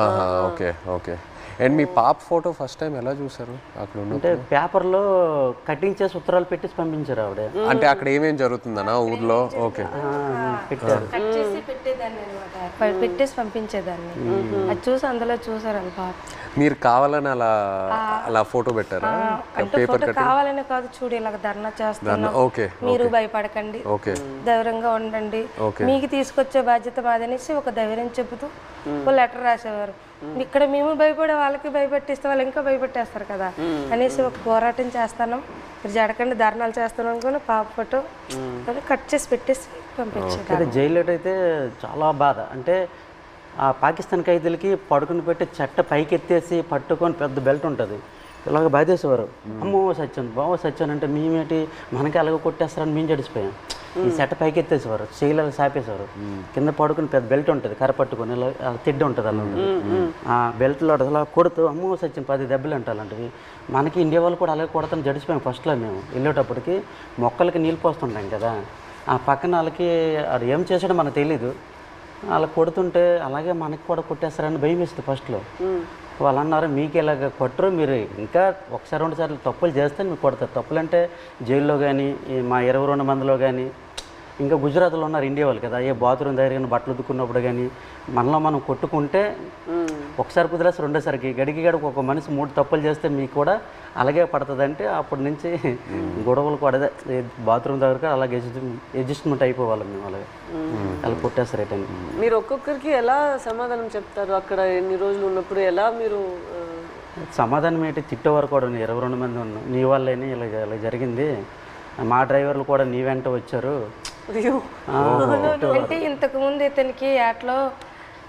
ఓకే. అండ్ మీ పాప ఫోటో ఫస్ట్ టైం ఎలా చూసారు అక్కడ? అంటే పేపర్లో కటింగ్ చేసి ఉత్తరాలు పెట్టేసి పంపించారు ఆవిడ. అంటే అక్కడ ఏమేం జరుగుతుందన్నా ఊర్లో? ఓకే. పెట్టారు, పెట్టేసి పంపించేదాన్ని. అది చూసి అందులో చూసారు పాప. మీరు కావాలని అలా ఫోటో పెట్టారా? ఫోటో కావాలని కాదు, చూడు ఇలాగ ధర్నా చేస్తున్నా, మీరు భయపడకండి, ధైర్యంగా ఉండండి, మీకు తీసుకొచ్చే బాధ్యత మాదనేసి ఒక ధైర్యం చెబుతూ ఒక లెటర్ రాసేవారు. ఇక్కడ మేము భయపడే వాళ్ళకి భయపెట్టిస్తే వాళ్ళు ఇంకా భయపెట్టేస్తారు కదా అనేసి ఒక పోరాటం చేస్తాను, మీరు జడకండి ధర్నాలు చేస్తాను అనుకుని పాప ఫోటో కట్ చేసి పెట్టేసి పంపించారు. జైల్లో అయితే చాలా బాధ. అంటే ఆ పాకిస్తాన్ ఖైదీలకి పడుకుని పెట్టి చెట్ట పైకి ఎత్తేసి పట్టుకొని పెద్ద బెల్ట్ ఉంటుంది, ఇలాగ బాధేసేవారు. అమ్మో సచ్చాను బావ సచ్చాను అంటే మేమేంటి మనకి అలాగ కొట్టేస్తారని మేము జడిసిపోయాం. ఈ చెట్ట పైకి ఎత్తేసేవారు, చేయలాగా సాపేసేవారు. కింద పడుకుని పెద్ద బెల్ట్ ఉంటుంది, కర్ర పట్టుకొని ఇలా తిడ్డ ఉంటుంది అలా ఉంటుంది. ఆ బెల్ట్లో అలా కొడుతూ అమ్మో సచ్చాను 10 దెబ్బలు అంటే అలాంటివి. మనకి ఇండియా వాళ్ళు కూడా అలాగే కొడతాను జడిసిపోయాం. ఫస్ట్లో మేము వెళ్ళేటప్పటికి మొక్కలకి నీళ్ళు పోస్తుంటాం కదా, ఆ పక్కన వాళ్ళకి అది ఏం చేసాడో మనకు తెలీదు. అలా కొడుతుంటే అలాగే మనకి కూడా కొట్టేస్తారని భయం వేస్తుంది ఫస్ట్లో. వాళ్ళు అన్నారు మీకు ఇలాగ కొట్టరు, మీరు ఇంకా ఒకసారి 2 సార్లు తప్పులు చేస్తే మీకు కొడతారు. తప్పులు అంటే జైల్లో కానీ మా 22 మందిలో కానీ, ఇంకా గుజరాత్లో ఉన్నారు ఇండియా వాళ్ళు కదా, ఏ బాత్రూమ్ దగ్గర కానీ బట్టలు ఉతుక్కున్నప్పుడు కానీ మనలో మనం కొట్టుకుంటే ఒకసారి కుదిరేసి రెండోసారికి గడికి ఒక మనిషి 3 తప్పులు చేస్తే మీకు కూడా అలాగే పడుతుంది. అంటే అప్పటి నుంచి గొడవలు కూడా బాత్రూమ్ దగ్గర అలాగే అడ్జస్ట్మెంట్ అయిపోవాలి మేము. అలాగే అలా కొట్టేస్తారు రిటర్న్. మీరు ఒక్కొక్కరికి ఎలా సమాధానం చెప్తారు అక్కడ ఎన్ని రోజులు ఉన్నప్పుడు? ఎలా మీరు సమాధానం ఏంటి, తిట్టేవారు కూడా 22 మంది ఉన్నాం, నీ వల్లేని ఇలా జరిగింది, మా డ్రైవర్లు కూడా నీ వెంట వచ్చారు. అంటే ఇంతకు ముందు ఇతనికి యాట్లో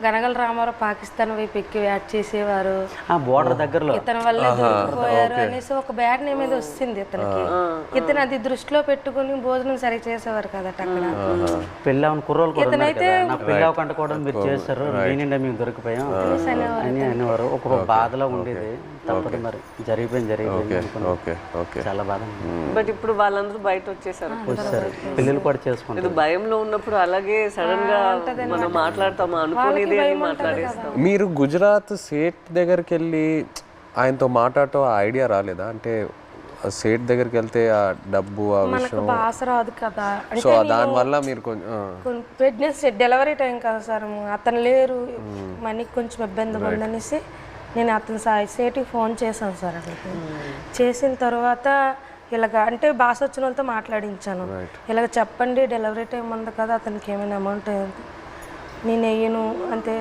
గనగల రామారావు పాకిస్తాన్ వైపు ఎక్కి యాడ్ చేసేవారు, బోర్డర్ దగ్గరలో ఇతని వల్ల దొరికిపోయారు అనేసి ఒక బ్యాడ్ నేమ్ మీద వచ్చింది ఇతనికి. ఇతను అది దృష్టిలో పెట్టుకుని భోజనం సరిగ్గా చేసేవారు కదా అక్కడ. పెళ్ళి అవన్న కుర్రోళ్ళు కూడా ఉన్నారు కదా, నాకు పెళ్ళి అవ్వకుండా కూడా మీరు చేశారు, నేనిండా మేము దొరికిపోయాం అని అనేవారు. ఒక బాధలో ఉండేది. తప్పదు మరి, జరిగిపోయింది చాలా బాధ. బట్ ఇప్పుడు వాళ్ళందరూ బయట వచ్చేసారు, పిల్లలు కూడా చేసుకుంటారు. భయంలో ఉన్నప్పుడు అలాగే సడన్ గా మనం మాట్లాడతాము అనుకునేది అని మాట్లాడేస్తాం. మీరు గుజరాత్ సేట్ దగ్గరికి వెళ్ళి ఆయనతో మాట్లాడటం ఆ ఐడియా రాలేదా? అంటే సేట్ దగ్గరికి వెళ్తే ఆ డబ్బు ఆ విషయం భాష రాదు కదా, సో దానివల్ల మీరు కొంచెం ప్రెగ్నెన్సీ డెలివరీ టైం కదా సార్, అతను లేరు, మనకి కొంచెం ఇబ్బంది ఉందనేసి నేను అతను సేటుకి ఫోన్ చేశాను సార్. అక్కడికి చేసిన తర్వాత ఇలాగ అంటే భాష వచ్చిన వాళ్ళతో మాట్లాడించాను, ఇలాగ చెప్పండి డెలివరీ టైం ఉంది కదా, అతనికి ఏమైనా అమౌంట్ నేను వెయ్యను అంటే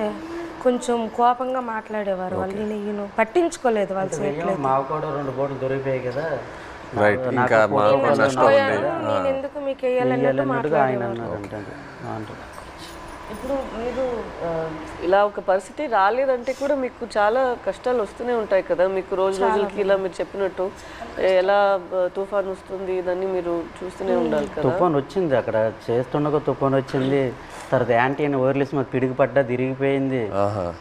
కొంచెం కోపంగా మాట్లాడేవారు వాళ్ళు. నేను వెయ్యను, పట్టించుకోలేదు వాళ్ళు. మాకు కూడా 2 బోట్లు దొరికిపోయాయి కదా, నేను ఎందుకు మీకు వేయాలన్నట్టు మాట్లాడేవారు. ఇప్పుడు మీరు ఇలా ఒక పరిస్థితి రాలేదంటే కూడా మీకు చాలా కష్టాలు వస్తూనే ఉంటాయి కదా, మీకు రోజుకి ఇలా మీరు చెప్పినట్టు ఎలా తుఫాన్ వస్తుంది దాన్ని మీరు చూస్తూనే ఉండాలి కదా. తుఫాన్ వచ్చింది అక్కడ చేస్తుండగా, తుఫాన్ వచ్చింది. తర్వాత యాంటీ అని ఓర్లేసి మాకు పిడికి పడ్డా, తిరిగిపోయింది,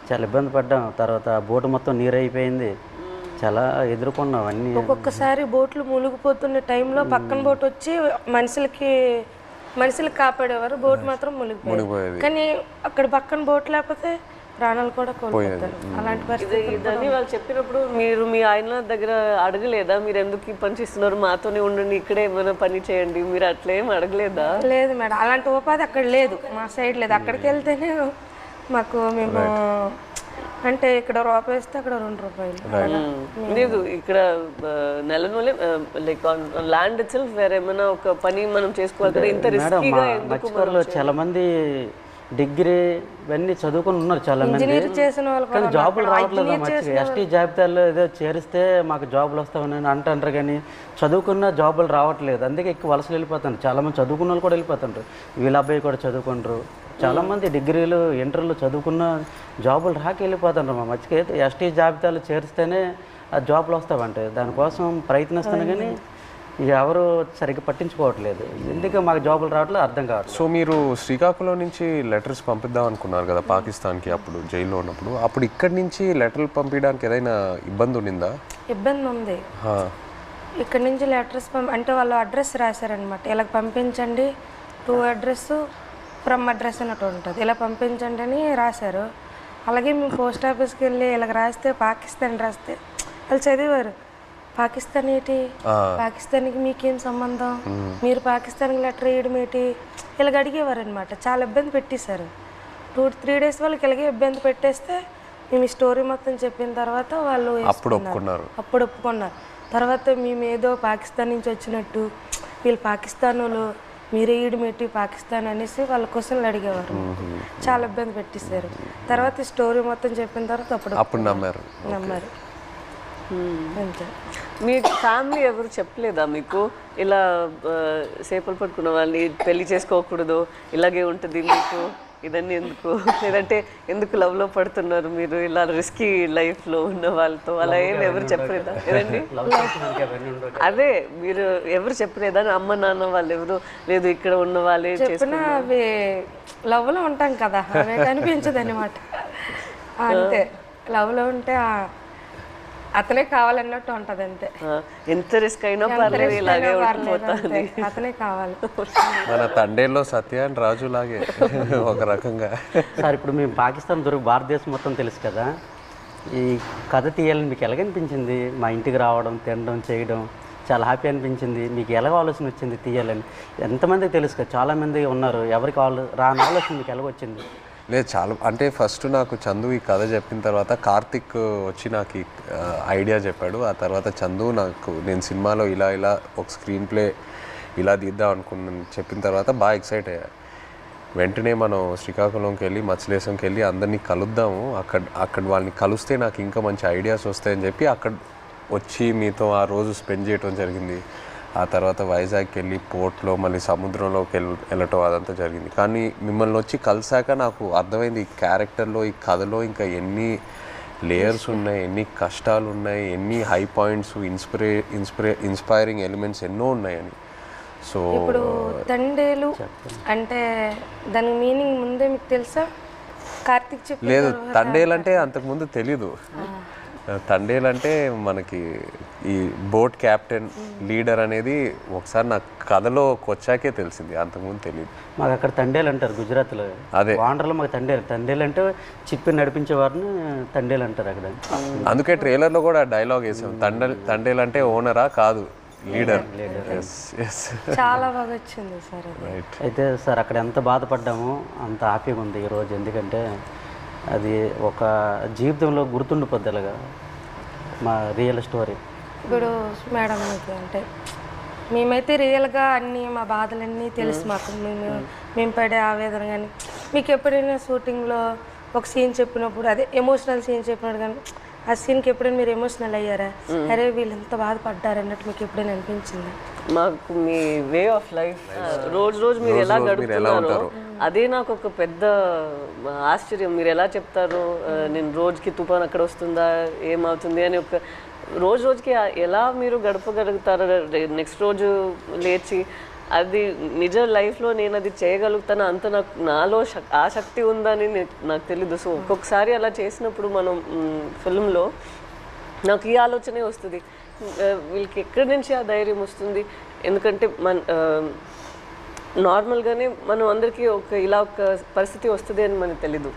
చాలా ఇబ్బంది పడ్డాం. తర్వాత బోటు మొత్తం నీరు అయిపోయింది, చాలా ఎదుర్కొన్నాం అన్నీ. ఒక్కొక్కసారి బోట్లు మునిగిపోతున్న టైంలో పక్కన బోట్ వచ్చి మనుషులు కాపాడేవారు, బోట్ మాత్రం మునిగిపోయేది. కానీ అక్కడ పక్కన బోట్ లేకపోతే ప్రాణాలు కూడా కోల్పోతారు. అలాంటి పరిస్థితి ఇదని వాళ్ళు చెప్పినప్పుడు మీరు మీ ఆయన దగ్గర అడగలేదా, మీరు ఎందుకు ఈ పని చేస్తున్నారు, మాతోనే ఉండండి, ఇక్కడే ఏమైనా పని చేయండి, మీరు అట్లా ఏం అడగలేదా? లేదు మేడం, అలాంటి ఉపాధి అక్కడ లేదు, మా సైడ్ లేదు. అక్కడికి వెళ్తేనే మాకు మేము అంటే ఇక్కడ రూపాయి వేస్తే అక్కడ 2 రూపాయలు లేదు. ఇక్కడ నెలనూలే లైక్ ల్యాండ్ ఇట్ సెల్ఫ్ వేరేమైనా ఒక పని మనం చేసుకోవాలి కదా, ఇంత రిస్కీగా ఎందుకు? చాలా మంది డిగ్రీ ఇవన్నీ చదువుకుని ఉన్నారు చాలా మంది, కానీ జాబులు రావట్లేదు. మంచిగా ఎస్టీ జాబితాలో ఏదో చేరిస్తే మాకు జాబులు వస్తామని అంటారు, కానీ చదువుకున్న జాబులు రావట్లేదు. అందుకే ఎక్కువ వలసలు వెళ్ళిపోతారు. చాలామంది చదువుకున్న వాళ్ళు కూడా వెళ్ళిపోతుంటారు, వీళ్ళ అబ్బాయి కూడా చదువుకుంటారు. చాలామంది డిగ్రీలు ఇంటర్లు చదువుకున్న జాబులు రాక వెళ్ళిపోతుంటారు. మా మధ్యకి ఎస్టీ జాబితాలు చేరిస్తేనే ఆ జాబులు వస్తావంటే దానికోసం ప్రయత్నిస్తాను, కానీ ఎవరు సరిగ్గా పట్టించుకోవట్లేదు. ఎందుకు మాకు జాబులు రావట్లేదు అర్థం కావట్లేదు. సో మీరు శ్రీకాకుళం నుంచి లెటర్స్ పంపిద్దాం అనుకున్నారు కదా పాకిస్తాన్కి, అప్పుడు జైల్లో ఉన్నప్పుడు. అప్పుడు ఇక్కడి నుంచి లెటర్లు పంపించడానికి ఏదైనా ఇబ్బంది ఉండిందా? ఇబ్బంది ఉంది. ఇక్కడ నుంచి లెటర్స్ అంటే వాళ్ళు అడ్రస్ రాశారనమాట, ఇలా పంపించండి, టు అడ్రస్ ఫ్రమ్ అడ్రస్ అన్నట్టు ఉంటుంది, ఇలా పంపించండి అని రాశారు. అలాగే మేము పోస్ట్ ఆఫీస్కి వెళ్ళి ఇలాగ రాస్తే పాకిస్తాన్ రాస్తే వాళ్ళు చదివారు, పాకిస్తాన్ ఏంటి, పాకిస్తాన్కి మీకేం సంబంధం, మీరు పాకిస్తాన్కి లెటర్ వేయడం ఏంటి, ఇలాగ అడిగేవారు అనమాట. చాలా ఇబ్బంది పెట్టేశారు. 2-3 డేస్ వాళ్ళకి ఇలాగే ఇబ్బంది పెట్టేస్తే మేము ఈ స్టోరీ మొత్తం చెప్పిన తర్వాత వాళ్ళు అప్పుడు ఒప్పుకున్నారు. తర్వాత మేము ఏదో పాకిస్తాన్ నుంచి వచ్చినట్టు, వీళ్ళు పాకిస్తాన్ వాళ్ళు, మీరే ఈడుమెట్టి పాకిస్తాన్ అనేసి వాళ్ళ క్వశ్చన్లు అడిగేవారు. చాలా ఇబ్బంది పెట్టేశారు. తర్వాత ఈ స్టోరీ మొత్తం చెప్పిన తర్వాత అప్పుడు నమ్మారు. అంతే. మీ ఫ్యామిలీ ఎవరు చెప్పలేదా మీకు ఇలా చేపలు పట్టుకున్న వాళ్ళని పెళ్లి చేసుకోకూడదు, ఇలాగే ఉంటుంది మీకు, ఇదన్నీ ఎందుకు, లేదంటే ఎందుకు లవ్లో పడుతున్నారు మీరు ఇలా రిస్కీ లైఫ్లో ఉన్న వాళ్ళతో, అలా ఏం ఎవరు చెప్పలేదా? ఏదండి అదే మీరు ఎవరు చెప్పలేదా? అమ్మ నాన్న వాళ్ళు ఎవరు లేదు, ఇక్కడ ఉన్న వాళ్ళే చెప్పినా అవి లవ్లో ఉంటాం కదా, అవి కనిపించదు అనమాట. అంతే, లవ్లో ఉంటే అతనే కావాలన్నట్టు ఉంటది అంతే. ఎంత రిస్క్ అయినా పర్లేదు ఇలాగే ఉండిపోతుంది. అతనే కావాలి. మన తండేల్లో సత్య అండ్ రాజు లాగే ఒక రకంగా. సార్ ఇప్పుడు మేము పాకిస్తాన్ దొరికి భారతదేశం మొత్తం తెలుసు కదా, ఈ కథ తీయాలని మీకు ఎలాగనిపించింది? మా ఇంటికి రావడం, తినడం, చేయడం చాలా హ్యాపీ అనిపించింది. మీకు ఎలాగ ఆలోచన వచ్చింది తీయాలని? ఎంతమందికి తెలుసు కదా, చాలామంది ఉన్నారు, ఎవరికి రాని ఆలోచన మీకు ఎలాగొచ్చింది? లేదు, చాలా అంటే ఫస్ట్ నాకు చందు ఈ కథ చెప్పిన తర్వాత కార్తిక్ వచ్చి నాకు ఈ ఐడియా చెప్పాడు. ఆ తర్వాత చందు నాకు నేను సినిమాలో ఇలా ఇలా ఒక స్క్రీన్ ప్లే ఇలా తీద్దాం అనుకున్నాను చెప్పిన తర్వాత బాగా ఎక్సైట్ అయ్యా. వెంటనే మనం శ్రీకాకుళంకి వెళ్ళి మత్స్యలేశంకి వెళ్ళి అందరినీ కలుద్దాము, అక్కడ వాళ్ళని కలిస్తే నాకు ఇంకా మంచి ఐడియాస్ వస్తాయని చెప్పి అక్కడ వచ్చి మీతో ఆ రోజు స్పెండ్ చేయడం జరిగింది. ఆ తర్వాత వైజాగ్కి వెళ్ళి పోర్ట్లో మళ్ళీ సముద్రంలోకి వెళ్ళటం అదంతా జరిగింది. కానీ మిమ్మల్ని వచ్చి కలిసాక నాకు అర్థమైంది ఈ క్యారెక్టర్లో, ఈ కథలో ఇంకా ఎన్ని లేయర్స్ ఉన్నాయి, ఎన్ని కష్టాలు ఉన్నాయి, ఎన్ని హై పాయింట్స్, ఇన్స్పైరింగ్ ఎలిమెంట్స్ ఎన్నో ఉన్నాయని. సో ఇప్పుడు తండేలు అంటే దాని మీనింగ్ ముందే మీకు తెలుసా? కార్తిక్ చెప్పి లేదు, తండేలు అంటే అంతకుముందు తెలీదు. తండేలు అంటే మనకి ఈ బోట్ క్యాప్టెన్ లీడర్ అనేది ఒకసారి నాకు కథలోకి వచ్చాకే తెలిసింది, అంతకుముందు తెలియదు. మాకు అక్కడ తండేలు అంటారు గుజరాత్లో. అదే వాండర్లో మాకు తండేలు అంటే చిప్పి నడిపించే వారిని తండేలు అంటారు అక్కడ. అందుకే ట్రైలర్లో కూడా డైలాగ్ వేసాం, తండేలు అంటే ఓనరా కాదు, లీడర్. చాలా బాగా వచ్చింది సార్. రైట్. అయితే సార్ అక్కడ ఎంత బాధపడ్డామో అంత హ్యాపీగా ఉంది ఈరోజు. ఎందుకంటే అది ఒక జీవితంలో గుర్తుండిపోద్ది అలాగా మా రియల్ స్టోరీ. ఇప్పుడు మేడం మీకు అంటే మేమైతే రియల్గా అన్నీ మా బాధలన్నీ తెలుసు మాకు, మేము పడే ఆవేదన. కానీ మీకు ఎప్పుడైనా షూటింగ్లో ఒక సీన్ చెప్పినప్పుడు, అదే ఎమోషనల్ సీన్ చెప్పినప్పుడు కానీ ఆ సీన్కి ఎప్పుడైనా మీరు ఎమోషనల్ అయ్యారా? అరే వీళ్ళు ఎంత బాధపడ్డారు అన్నట్టు మీకు ఎప్పుడైనా అనిపించిందా? మాకు మీ వే ఆఫ్ లైఫ్ రోజు మీరు ఎలా గడుపుతున్నారో అదే నాకు ఒక పెద్ద ఆశ్చర్యం. మీరు ఎలా చెప్తారు, నేను రోజుకి తుఫాన్ అక్కడ వస్తుందా, ఏమవుతుంది అని ఒక రోజుకి ఎలా మీరు గడపగలుగుతారు? నెక్స్ట్ రోజు లేచి అది నిజ లైఫ్లో నేను అది చేయగలుగుతాను అంత నాలో ఆ శక్తి ఉందని నాకు తెలీదు. సో ఒక్కొక్కసారి అలా చేసినప్పుడు మనం ఫిల్మ్లో నాకు ఈ ఆలోచనే వస్తుంది, వీళ్ళకి ఎక్కడి నుంచి ఆ ధైర్యం వస్తుంది? ఎందుకంటే నార్మల్గానే మనం అందరికీ ఇలా ఒక పరిస్థితి వస్తుంది అని మనకు తెలీదు.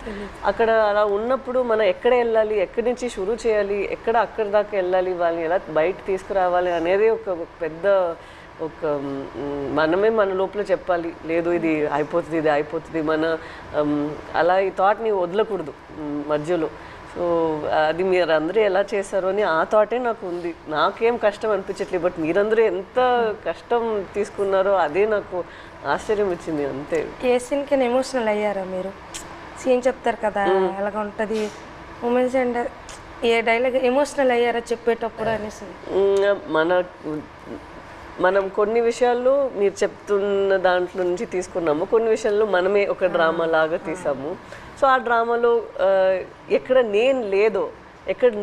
అక్కడ అలా ఉన్నప్పుడు మనం ఎక్కడ వెళ్ళాలి, ఎక్కడి నుంచి షురూ చేయాలి, అక్కడి దాకా వెళ్ళాలి, వాళ్ళని ఎలా బయట తీసుకురావాలి అనేది ఒక పెద్ద మనమే మన లోపల చెప్పాలి, లేదు ఇది అయిపోతుంది మన అలా ఈ థాట్ని వదలకూడదు మధ్యలో. సో అది మీరు అందరూ ఎలా చేశారో అని ఆ థాటే నాకు ఉంది. నాకేం కష్టం అనిపించట్లేదు, బట్ మీరందరూ ఎంత కష్టం తీసుకున్నారో అదే నాకు ఆశ్చర్యం ఇచ్చింది అంతే. ఏ సీన్కి ఎమోషనల్ అయ్యారా మీరు? సీన్ చెప్తారు కదా ఎలాగ ఉంటుంది మూమెంట్స్, అండ్ ఏ డైలాగ్ ఎమోషనల్ అయ్యారా చెప్పేటప్పుడు అనేసి? మనం కొన్ని విషయాల్లో మీరు చెప్తున్న దాంట్లో నుంచి తీసుకున్నాము, కొన్ని విషయాల్లో మనమే ఒక డ్రామా లాగా తీసాము. సో ఆ డ్రామాలో ఎక్కడ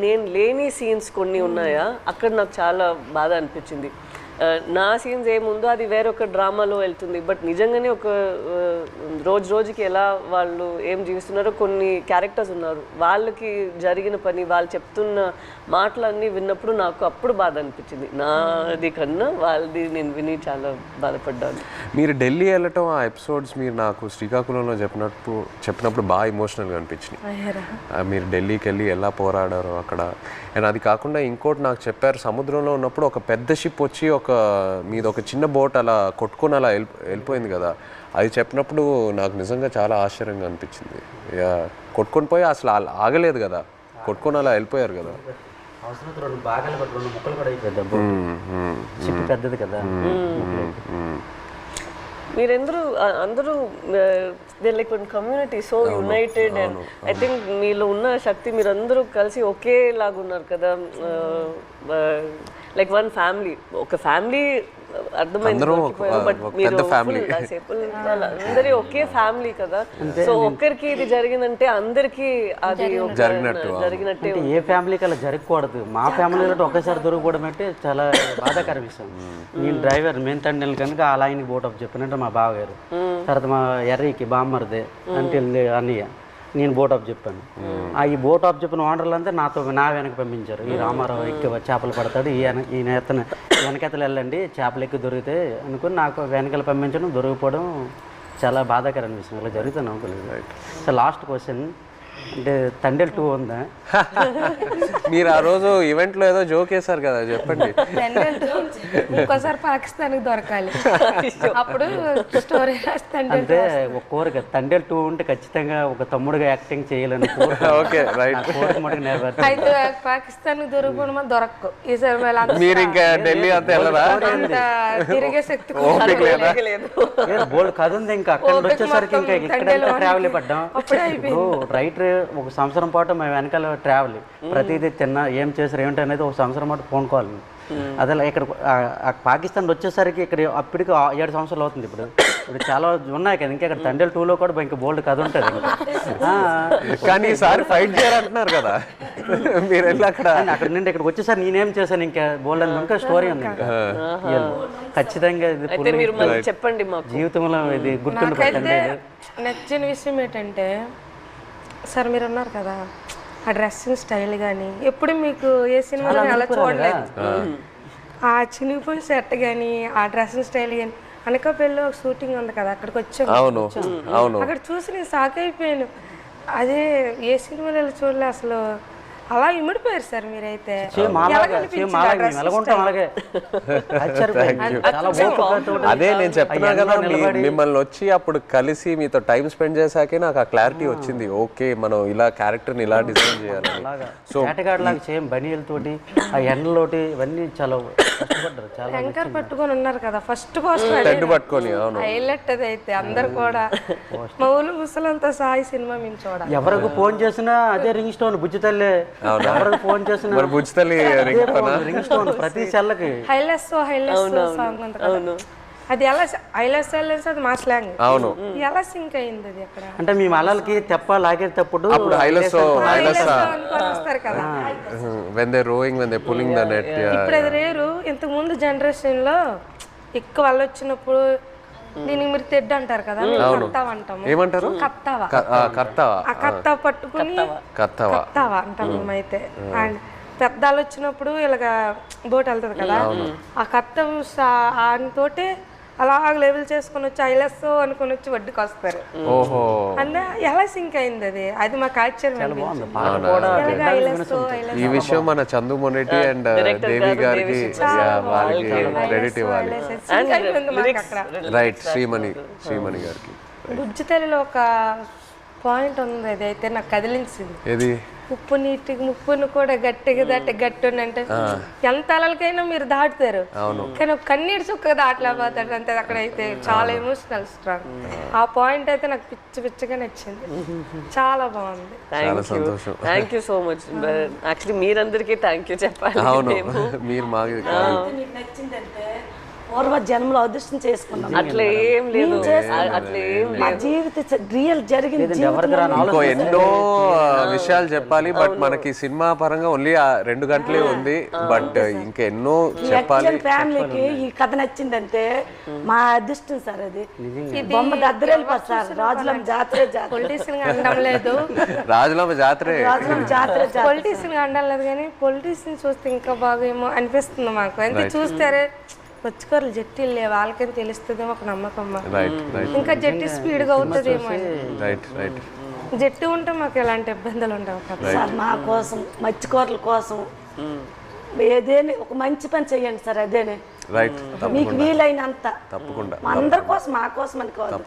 నేను లేని సీన్స్ కొన్ని ఉన్నాయా, అక్కడ నాకు చాలా బాధ అనిపించింది. నా సీన్స్ ఏముందో అది వేరొక డ్రామాలో వెళ్తుంది, బట్ నిజంగానే ఒక రోజుకి ఎలా వాళ్ళు ఏం జీవిస్తున్నారో కొన్ని క్యారెక్టర్స్ ఉన్నారు, వాళ్ళకి జరిగిన పని, వాళ్ళు చెప్తున్న మాటలన్నీ విన్నప్పుడు నాకు అప్పుడు బాధ అనిపించింది. నాది కన్నా వాళ్ళది నేను విని చాలా బాధపడ్డాను. మీరు ఢిల్లీ వెళ్ళటం ఆ ఎపిసోడ్స్ మీరు నాకు శ్రీకాకుళంలో చెప్పినప్పుడు బాగా ఎమోషనల్గా అనిపించినాయి. మీరు ఢిల్లీకి వెళ్ళి ఎలా పోరాడారో అక్కడ. అండ్ అది కాకుండా ఇంకోటి నాకు చెప్పారు, సముద్రంలో ఉన్నప్పుడు ఒక పెద్ద షిప్ వచ్చి మీది ఒక చిన్న బోట్ అలా కొట్టుకొని అలా వెళ్ళిపోయింది కదా, అది చెప్పినప్పుడు నాకు నిజంగా చాలా ఆశ్చర్యంగా అనిపించింది. కొట్టుకొని పోయి అసలు ఆగలేదు కదా, కొట్టుకొని అలా వెళ్ళిపోయారు కదా. అవసరం 2 భాగాలు 2 ముక్కలు కూడా అయిపోద్ది, షిప్ పెద్దది కదా. అందరూ they like one community, so United. And I think మీలో ఉన్న శక్తి మీరందరూ కలిసి ఒకేలాగా ఉన్నారు కదా, లైక్ వన్ ఫ్యామిలీ, ఒక ఫ్యామిలీ అర్థమైంది. బట్ మీరు అందరి ఒకే ఫ్యామిలీ కదా, సో ఒక్కరికి ఇది జరిగిందంటే అందరికి అది జరిగినట్టే. ఏ ఫ్యామిలీకి అలా జరగకూడదు, మా ఫ్యామిలీలో ఒకేసారి దొరకపోవడం అంటే చాలా బాధాకర విషయం. నేను డ్రైవర్ మెయిన్ తండ్రి కనుక అలా ఆయనకి బోట్ అప్ చెప్పినట్టు మా బావగారు, తర్వాత మా ఎర్రీకి బామ్మర్దే అంటే అన్నయ్య, నేను బోట్ ఆఫ్ చెప్పాను. ఈ బోట్ ఆఫ్ చెప్పిన ఓనర్లు అంతా నా వెనక పంపించారు. ఈ రామారావు ఎక్కి చేపలు పడతాడు, ఈ నేతను వెనకెతలు వెళ్ళండి చేపలు ఎక్కి దొరికితే అనుకుని నాకు వెనకాల పంపించడం, దొరికిపోవడం చాలా బాధాకరం అనిపిస్తుంది. ఇలా జరుగుతుంది అనుకోలేదు. సో లాస్ట్ క్వశ్చన్ అంటే తండేల్ 2 ఉందా? మీరు ఆ రోజు ఈవెంట్లో ఏదో జోక్ వేశారు కదా, చెప్పండి. ఇంకోసారి పాకిస్తాన్కి దొరకాలి, అప్పుడు స్టోరీ అంటే ఒక కోరిక తండేల్ 2 ఉంటే ఖచ్చితంగా ఒక తమ్ముడుగా యాక్టింగ్ చేయాలని ఓకే రైట్. కోరిక మటుకు నెరవేర్చాలి. అయితే పాకిస్తాన్ దొరకకుండా దొరకకు ఈసారి. మీరు ఇంకా ఢిల్లీ అంతా వెళ్ళరా? అంత తిరిగే శక్తి బోల్డ్ కథ ఉంది. ఇంకా అక్కడ వచ్చేసరికి ఇంకా ఇక్కడ ట్రావెల్ పడ్డాం. రైట్ ఒక సంవత్సరం పాటు మేము వెనకాల ట్రావెల్, ప్రతిదీ తిన్నా ఏం చేశారు ఏమిటి అనేది ఒక సంవత్సరం పాటు ఫోన్ కాల్. అదే ఇక్కడ పాకిస్తాన్ వచ్చేసరికి ఇక్కడ అప్పటికి 7 సంవత్సరాలు అవుతుంది. ఇప్పుడు చాలా ఉన్నాయి కదా, ఇంకా ఇక్కడ తండేల్ 2లో కూడా ఇంకా బోల్డ్ కథ ఉంటుంది. కానీ ఈసారి ఫైట్ చేయాలంటున్నారు కదా మీరు వెళ్ళి అక్కడ నుండి ఇక్కడికి వచ్చేసరికి నేనేం చేశాను ఇంకా బోల్డ్ అని ఇంకా స్టోరీ ఉంది. ఇంకా ఖచ్చితంగా ఇది చెప్పండి మాకు జీవితంలో ఇది గుర్తుండిపోతుంది. నచ్చిన విషయం ఏంటంటే సార్ మీరు ఉన్నారు కదా, ఆ డ్రెస్సింగ్ స్టైల్ కానీ ఎప్పుడు మీకు ఏ సినిమాలో అలా చూడలేదు. ఆ చినిగిపోయిన సెట్ కానీ ఆ డ్రెస్సింగ్ స్టైల్ కానీ అనకాపల్లిలో ఒక షూటింగ్ ఉంది కదా, అక్కడికి వచ్చాము. అక్కడ చూసి నేను షాక్ అయిపోయాను. అదే ఏ సినిమాలో చూడలే అసలు. అలా ఇమిడిపోయారు సార్ మీరైతే. అదే నేను చెప్తున్నా కదా, మిమ్మల్ని వచ్చి అప్పుడు కలిసి మీతో టైం స్పెండ్ చేశాకే నాకు ఆ క్లారిటీ వచ్చింది. ఓకే మనం ఇలా క్యారెక్టర్ని ఇలా డిజైన్ చేయాలి. సో లాగా సేమ్ బనీలతోటి ఆ ఎండలోటి ఇవన్నీ చాలా కష్టపడ్డారు. చాలా యాంకర్ పట్టుకొని ఉన్నారు కదా ఫస్ట్ పోస్టర్ పట్టుకొని, హైలైట్ అది అయితే అందరు కూడా మౌలు ముసలంతా సాయి సినిమా మేము చూడాలి. ఎవరికి ఫోన్ చేసినా అదే రింగ్ స్టోన్ బుజ్జి తల్లే. ఎవరికి ఫోన్ చేసినా రింగ్ స్టోన్ ప్రతి సెల్లకి హైలెస్ సాంగ్ ఉంది కదా, అది ఎలా హైలెస్ అది మా స్లాంగ్. అవును, ఎలా సింక్ అయింది అది అక్కడ అంటే మీ మలలకి తెప్ప లాగేటప్పుడు వస్తారు కదా when they rowing, when they pulling the net. ఇప్పుడు అది రేరు. ఇంతకు ముందు జనరేషన్ లో ఎక్కువ వాళ్ళు వచ్చినప్పుడు దీనికి మీరు తెడ్డు అంటారు కదా, కత్తావ అంటాము. ఏమంటారు? కత్తావా. ఆ కత్తావ పట్టుకుని కత్తావా అంటాం మేమైతే. అండ్ పెద్దలు వచ్చినప్పుడు ఇలాగా బోట్ వెళ్తుంది కదా, ఆ కత్తం తోటే అలా లెవెల్ చేసుకొని వచ్చి ఐలెస్ అనుకుని వచ్చి వడ్డీకి వస్తారు. అంటే ఎలా సింక్ అయింది అది, అది మాకు ఆశ్చర్యం. ఈ విషయం మన చందు మొనెటి అండ్ దేవి గారికి వాళ్ళకి క్రెడిట్ ఇవ్వాలి. రైట్, శ్రీమణి గారికి. బుజ్జి తల్లిలో ఒక పాయింట్ ఉంది, అది అయితే నాకు కదిలించింది. ఏది? ఉప్పు నీటికి ముప్పును కూడా గట్టిగా దాటి గట్టి అంటే ఎంత అలలకైనా మీరు దాటుతారు, కానీ ఒక కన్నీటి చుక్క దాటలేకపోతాడు అంతే. అక్కడైతే చాలా ఎమోషనల్ స్ట్రాంగ్. ఆ పాయింట్ అయితే నాకు పిచ్చిగా నచ్చింది, చాలా బాగుంది. Thank you so much. Actually మీరందరికీ థ్యాంక్ యూ చెప్పాలి. మీరు మాకు పూర్వ జన్మలో అదృష్టం చేసుకున్నాం. అట్లా ఏం లేదు, అట్లా ఏం మా జీవితం రియల్ జరిగింది. ఇంకో ఎన్నో విషయాలు చెప్పాలి, బట్ మనకి సినిమా పరంగా ఓన్లీ 2 గంటలే ఉంది. బట్ ఇంకా ఎన్నో చెప్పాలి. ఫ్యామిలీకి ఈ కథ నచ్చిందంటే మా అదృష్టం సార్. అది బొమ్మ దద్దరెళ్ళిపోతుంది సార్. రాజులమ్మ జాతరే పొలిటీషియన్ అనడం లేదు, రాజులమ్మ జాతరే పొలిటీషియన్ అనడం లేదు, కానీ పొలిటీషియన్ చూస్తే ఇంకా బాగా ఏమో అనిపిస్తుంది మాకు. ఎంత చూస్తారే పచ్చికూరలు జట్టీలు లేవు, వాళ్ళకని తెలుస్తుందేమో ఒక నమ్మకం. ఇంకా జట్టి స్పీడ్గా అవుతుందేమో. జట్టు ఉంటే మాకు ఎలాంటి ఇబ్బందులు ఉండవు కదా సార్. మా కోసం మత్స్యకూరల కోసం ఏదేని ఒక మంచి పని చెయ్యండి సార్. అదేనే మీకు వీలైనంత తప్పకుండా అందరి కోసం, మా కోసం అని కాదు,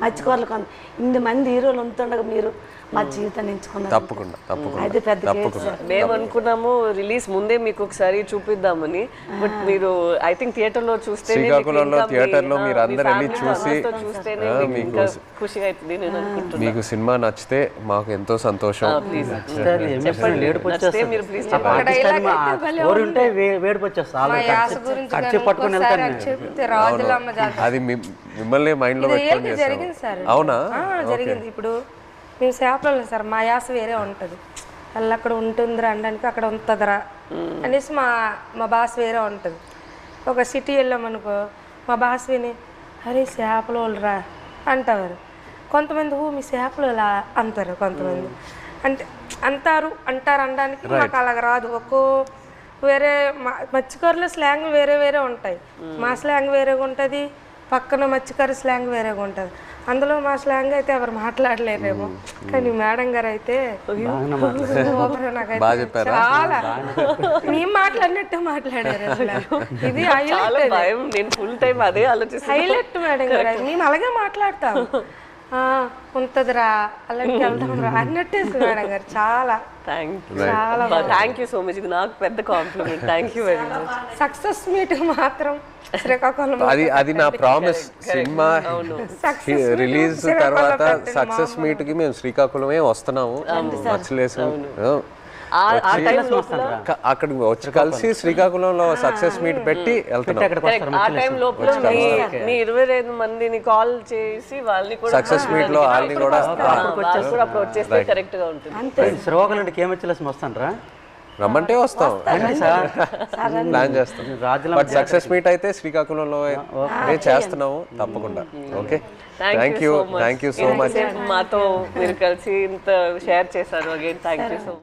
మత్స్యకూరల కోసం. 8 మంది హీరోలు ఉంటుండగా మీరు మా జీవితాన్ని ఎంచుకున్నారు. తప్పకుండా అది పెద్ద కేసు. మేము అనుకున్నాము రిలీజ్ ముందే మీకు ఒకసారి చూపిద్దామని, బట్ మీరు ఐ థింక్ థియేటర్ లో చూస్తే శ్రీకాకుళంలో థియేటర్ లో మీరు అందరు వెళ్ళి చూసి ఖుషిగా అవుతుంది నేను అనుకుంటున్నాను. మీకు సినిమా నచ్చితే మాకు ఎంతో సంతోషం. అది మిమ్మల్ని మైండ్ లో పెట్టుకొని చేస్తారు. అవునా? జరిగింది. ఇప్పుడు మేము చేపలు సార్, మా యాస వేరే ఉంటుంది. వాళ్ళు అక్కడ ఉంటుందిరా అనడానికి అక్కడ ఉంటుందిరా అనేసి మా భాష వేరే ఉంటుంది. ఒక సిటీ వెళ్ళామనుకో మా భాష విని అరే చేపలు వాళ్ళరా అంటారు. కొంతమంది మీ చేపలు ఇలా అంటారు, కొంతమంది అంటే అంటారు అనడానికి మాకు అలాగ రాదు. వేరే మత్స్యకారుల స్లాంగ్ వేరే వేరే ఉంటాయి. మా స్లాంగ్ వేరేగా ఉంటుంది, పక్కన మత్స్యకారు స్లాంగ్ వేరేగా ఉంటుంది. అందులో మా స్లాంగ్ అయితే ఎవరు మాట్లాడలేరేమో, కానీ మేడం గారు అయితే నాకైతే చాలా మేము మాట్లాడినట్టు మాట్లాడారు. అసలు ఇది భయం, నేను ఫుల్ టైం అదే ఆలోచిస్తాను. హైలైట్ మేడం గారు, మేము అలాగే మాట్లాడతాం. ఉంటదిరా అలాంటి వెళ్దాం రా అన్నట్టే మేడం గారు. చాలా థ్యాంక్ యూ సో మచ్. ఇది నాకు పెద్ద compliment. Thank you very much. Success meet మాత్రం శ్రీకాకుళం అది నా ప్రామిస్. సినిమా రిలీజ్ తర్వాత సక్సెస్ మీట్ కి మేము శ్రీకాకుళమే వస్తున్నాము. మచ్చలేసు అక్కడికి వచ్చి కలిసి శ్రీకాకుళంలో సక్సెస్ మీట్ పెట్టి వెళ్తున్నాం. ఆ టైం లోపల మీ 25 మందిని కాల్ చేసి వాళ్ళని కూడా సక్సెస్ మీట్ లో వాళ్ళని కూడా అప్రోచ్ చేస్తే కరెక్ట్ గా ఉంటుంది. శ్రీకాకుళం అంటే కేమచ్చలేసి వస్తానరా, రమ్మంటే వస్తాం, ప్లాన్ చేస్తాం. బట్ సక్సెస్ మీట్ అయితే శ్రీకాకుళంలో చేస్తున్నాము తప్పకుండా. Okay, thank you so much. మాతో మీరు కలిసి ఇంత షేర్ చేశారు. Again thank you so much.